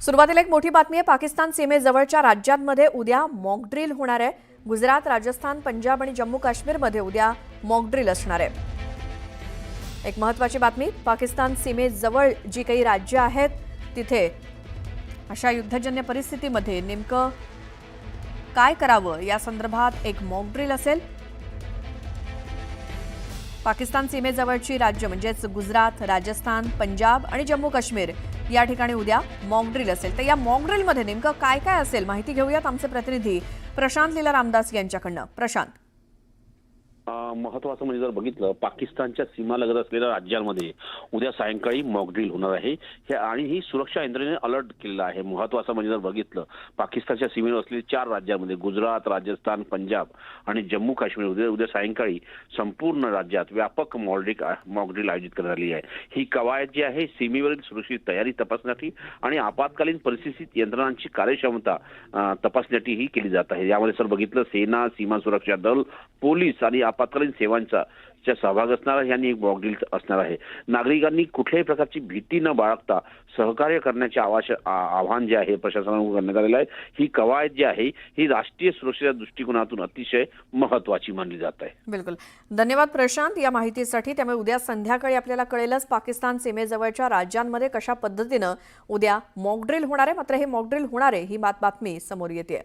सुरुवातीला एक मोठी बातमी आहे। पाकिस्तान सीमेजवळच्या राज्यांमध्ये उद्या मॉक ड्रिल होणार आहे। गुजरात, राजस्थान, पंजाब आणि जम्मू काश्मीरमध्ये उद्या मॉक ड्रिल असणार आहे। एक महत्त्वाची बातमी, पाकिस्तान सीमेजवळ जी काही राज्य आहेत तिथे अशा युद्धजन्य परिस्थितीमध्ये नेमकं काय करावं या संदर्भात एक मॉक ड्रिल असेल। पाकिस्तान सीमेजवळची राज्य म्हणजेच गुजरात, राजस्थान, पंजाब आणि जम्मू काश्मीर या ठिकाणी उद्या मॉक ड्रिल असेल। तर या मॉक ड्रिलमध्ये नेमकं काय काय असेल माहिती घेऊयात आमचे प्रतिनिधी प्रशांत लीला रामदास यांच्याकडनं। प्रशांत, महत्वाचं म्हणजे जर बघितलं, पाकिस्तानच्या सीमालगत असलेल्या राज्यांमध्ये उद्या सायंकाळी मॉक ड्रिल होणार आहे हे आणि ही सुरक्षा यंत्रणेने अलर्ट केलेलं आहे। महत्वाचं म्हणजे जर बघितलं, पाकिस्तानच्या सीमेवर असलेल्या 4 राज्यांमध्ये गुजरात, राजस्थान, पंजाब आणि जम्मू काश्मीर उद्या सायंकाळी संपूर्ण राज्यात व्यापक मॉक ड्रिल आयोजित करण्यात आली आहे। ही कवायत जी आहे सीमेवरील सुरक्षित तयारी तपासण्यासाठी आणि आपत्कालीन परिस्थितीत यंत्रणांची कार्यक्षमता तपासण्यासाठी ही केली जात आहे। यामध्ये सर बघितलं, सेना, सीमा सुरक्षा दल, पोलीस आणि आपत्कालीन सेवांचा सहभाग असणार यांनी एक मॉक ड्रिल असणार आहे। नागरिकांनी कुठल्याही प्रकारची भीती न बाळगता सहकार्य करण्याचे आवाहन जे आहे प्रशासनाकडून करण्यात आलेलं आहे। ही कवायत जी आहे ही राष्ट्रीय सुरक्षेच्या दृष्टिकोनातून अतिशय महत्त्वाची मानली जात आहे। बिलकुल, धन्यवाद प्रशांत या माहितीसाठी। त्यामुळे उद्या संध्याकाळी आपल्याला कळेलच पाकिस्तान सीमेजवळच्या राज्यांमध्ये कशा पद्धतीनं उद्या मॉक ड्रिल होणार आहे। मात्र हे मॉक ड्रिल होणार आहे ही बातमी समोर येते।